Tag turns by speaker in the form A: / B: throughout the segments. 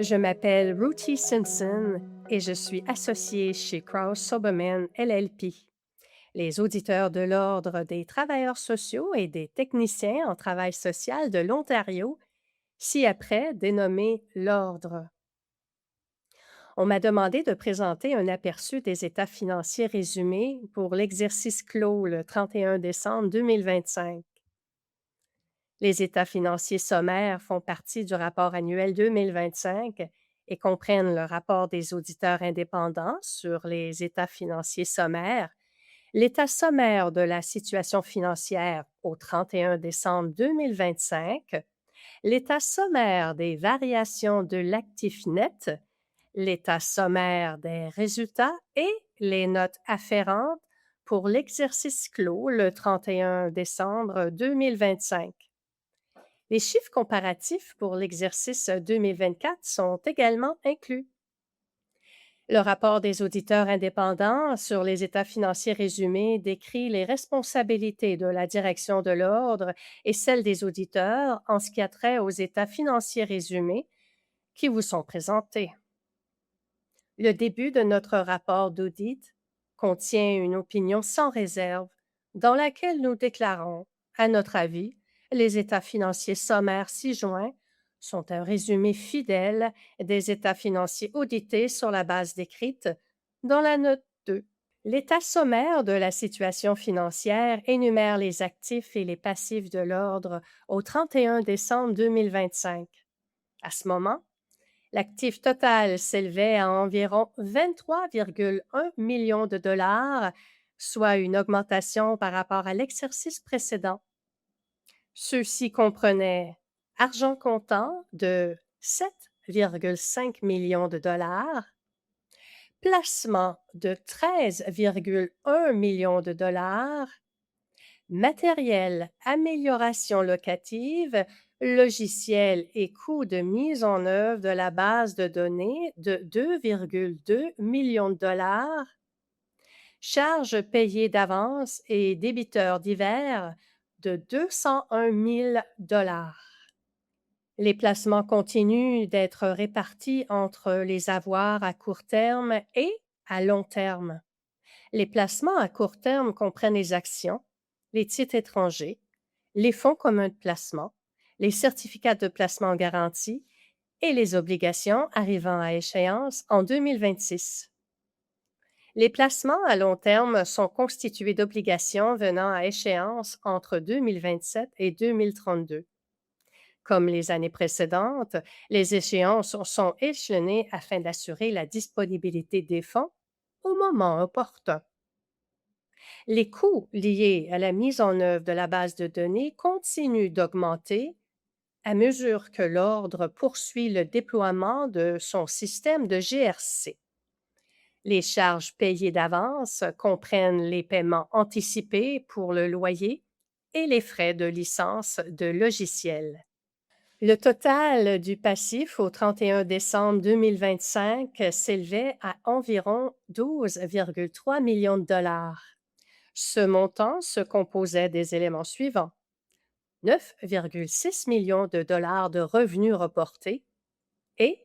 A: Je m'appelle Ruthie Simpson et je suis associée chez Krauss Soberman LLP, les auditeurs de l'Ordre des travailleurs sociaux et des techniciens en travail social de l'Ontario, ci-après dénommé l'Ordre. On m'a demandé de présenter un aperçu des états financiers résumés pour l'exercice clos le 31 décembre 2025. Les états financiers sommaires font partie du rapport annuel 2025 et comprennent le rapport des auditeurs indépendants sur les états financiers sommaires, l'état sommaire de la situation financière au 31 décembre 2025, l'état sommaire des variations de l'actif net, l'état sommaire des résultats et les notes afférentes pour l'exercice clos le 31 décembre 2025. Les chiffres comparatifs pour l'exercice 2024 sont également inclus. Le rapport des auditeurs indépendants sur les états financiers résumés décrit les responsabilités de la direction de l'Ordre et celles des auditeurs en ce qui a trait aux états financiers résumés qui vous sont présentés. Le début de notre rapport d'audit contient une opinion sans réserve dans laquelle nous déclarons, à notre avis, les états financiers sommaires ci-joints sont un résumé fidèle des états financiers audités sur la base décrite dans la note 2. L'état sommaire de la situation financière énumère les actifs et les passifs de l'Ordre au 31 décembre 2025. À ce moment, l'actif total s'élevait à environ 23,1 millions de dollars, soit une augmentation par rapport à l'exercice précédent. Ceux-ci comprenaient argent comptant de 7,5 millions de dollars, placement de 13,1 millions de dollars, matériel, amélioration locative, logiciel et coûts de mise en œuvre de la base de données de 2,2 millions de dollars, charges payées d'avance et débiteurs divers de 201 000 dollars. Les placements continuent d'être répartis entre les avoirs à court terme et à long terme. Les placements à court terme comprennent les actions, les titres étrangers, les fonds communs de placement, les certificats de placement garantis et les obligations arrivant à échéance en 2026. Les placements à long terme sont constitués d'obligations venant à échéance entre 2027 et 2032. Comme les années précédentes, les échéances sont échelonnées afin d'assurer la disponibilité des fonds au moment opportun. Les coûts liés à la mise en œuvre de la base de données continuent d'augmenter à mesure que l'Ordre poursuit le déploiement de son système de GRC. Les charges payées d'avance comprennent les paiements anticipés pour le loyer et les frais de licence de logiciels. Le total du passif au 31 décembre 2025 s'élevait à environ 12,3 millions de dollars. Ce montant se composait des éléments suivants: 9,6 millions de dollars de revenus reportés et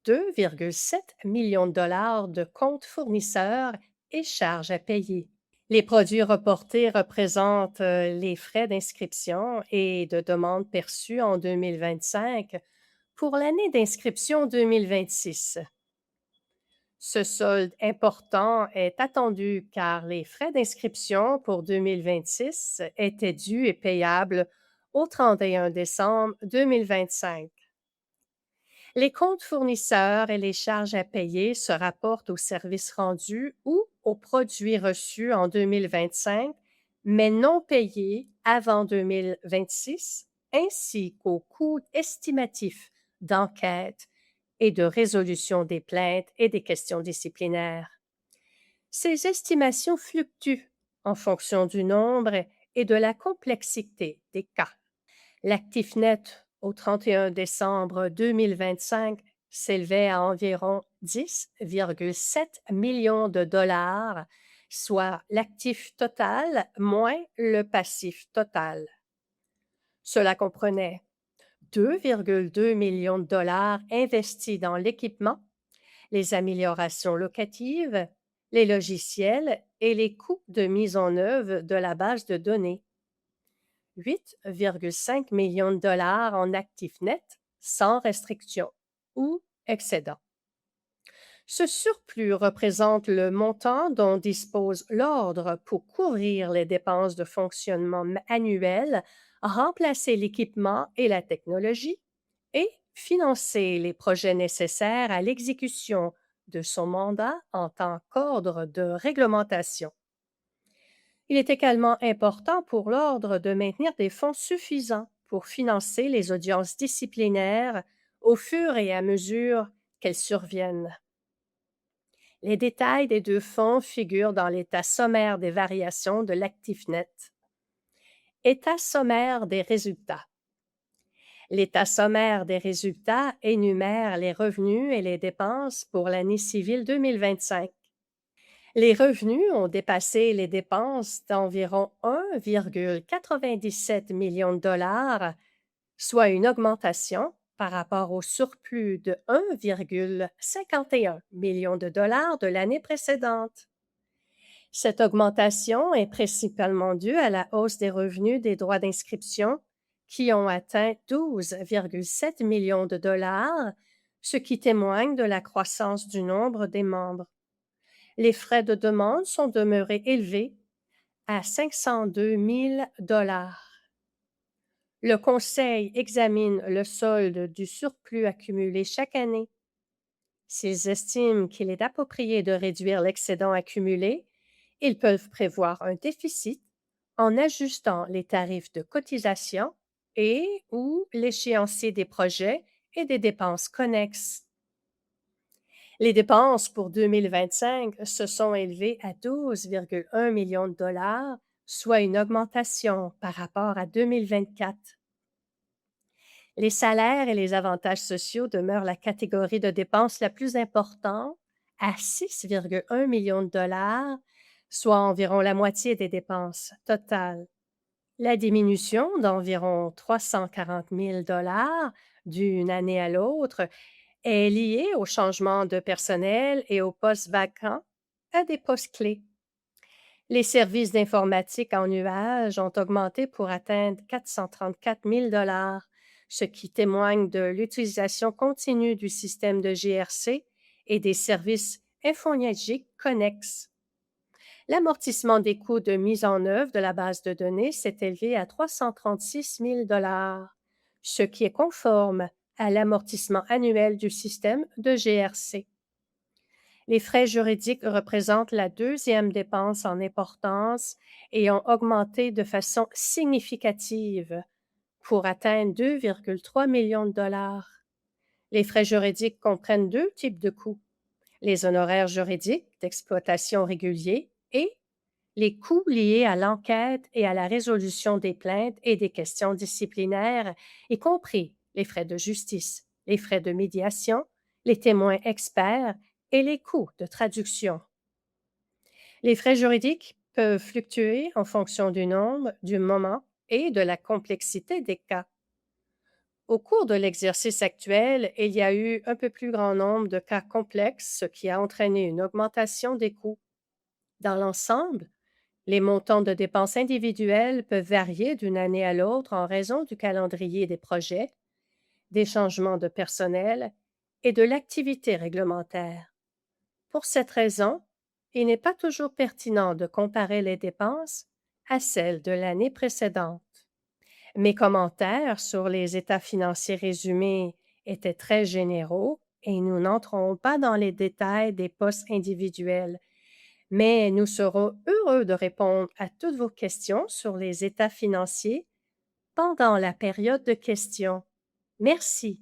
A: 2,7 millions de dollars de comptes fournisseurs et charges à payer. Les produits reportés représentent les frais d'inscription et de demande perçus en 2025 pour l'année d'inscription 2026. Ce solde important est attendu car les frais d'inscription pour 2026 étaient dus et payables au 31 décembre 2025. Les comptes fournisseurs et les charges à payer se rapportent aux services rendus ou aux produits reçus en 2025, mais non payés avant 2026, ainsi qu'aux coûts estimatifs d'enquête et de résolution des plaintes et des questions disciplinaires. Ces estimations fluctuent en fonction du nombre et de la complexité des cas. L'actif net au 31 décembre 2025 s'élevait à environ 10,7 millions de dollars, soit l'actif total moins le passif total. Cela comprenait 2,2 millions de dollars investis dans l'équipement, les améliorations locatives, les logiciels et les coûts de mise en œuvre de la base de données. 8,5 millions de dollars en actifs nets sans restriction ou excédent. Ce surplus représente le montant dont dispose l'Ordre pour couvrir les dépenses de fonctionnement annuelles, remplacer l'équipement et la technologie et financer les projets nécessaires à l'exécution de son mandat en tant qu'ordre de réglementation. Il est également important pour l'Ordre de maintenir des fonds suffisants pour financer les audiences disciplinaires au fur et à mesure qu'elles surviennent. Les détails des deux fonds figurent dans l'état sommaire des variations de l'actif net. État sommaire des résultats. L'état sommaire des résultats énumère les revenus et les dépenses pour l'année civile 2025. Les revenus ont dépassé les dépenses d'environ 1,97 million de dollars, soit une augmentation par rapport au surplus de 1,51 million de dollars de l'année précédente. Cette augmentation est principalement due à la hausse des revenus des droits d'inscription qui ont atteint 12,7 millions de dollars, ce qui témoigne de la croissance du nombre des membres. Les frais de demande sont demeurés élevés à 502 000 dollars. Le Conseil examine le solde du surplus accumulé chaque année. S'ils estiment qu'il est approprié de réduire l'excédent accumulé, ils peuvent prévoir un déficit en ajustant les tarifs de cotisation et/ou l'échéancier des projets et des dépenses connexes. Les dépenses pour 2025 se sont élevées à 12,1 millions de dollars, soit une augmentation par rapport à 2024. Les salaires et les avantages sociaux demeurent la catégorie de dépenses la plus importante, à 6,1 millions de dollars, soit environ la moitié des dépenses totales. La diminution d'environ 340 000 dollars d'une année à l'autre est liée au changement de personnel et aux postes vacants à des postes clés. Les services d'informatique en nuage ont augmenté pour atteindre 434 000 dollars, ce qui témoigne de l'utilisation continue du système de GRC et des services infonuagiques connexes. L'amortissement des coûts de mise en œuvre de la base de données s'est élevé à 336 000 dollars, ce qui est conforme à l'amortissement annuel du système de GRC. Les frais juridiques représentent la deuxième dépense en importance et ont augmenté de façon significative pour atteindre 2,3 millions de dollars. Les frais juridiques comprennent deux types de coûts: les honoraires juridiques d'exploitation réguliers et les coûts liés à l'enquête et à la résolution des plaintes et des questions disciplinaires, y compris les frais de justice, les frais de médiation, les témoins experts et les coûts de traduction. Les frais juridiques peuvent fluctuer en fonction du nombre, du moment et de la complexité des cas. Au cours de l'exercice actuel, il y a eu un peu plus grand nombre de cas complexes, ce qui a entraîné une augmentation des coûts. Dans l'ensemble, les montants de dépenses individuelles peuvent varier d'une année à l'autre en raison du calendrier des projets, des changements de personnel et de l'activité réglementaire. Pour cette raison, il n'est pas toujours pertinent de comparer les dépenses à celles de l'année précédente. Mes commentaires sur les états financiers résumés étaient très généraux et nous n'entrons pas dans les détails des postes individuels, mais nous serons heureux de répondre à toutes vos questions sur les états financiers pendant la période de questions. Merci.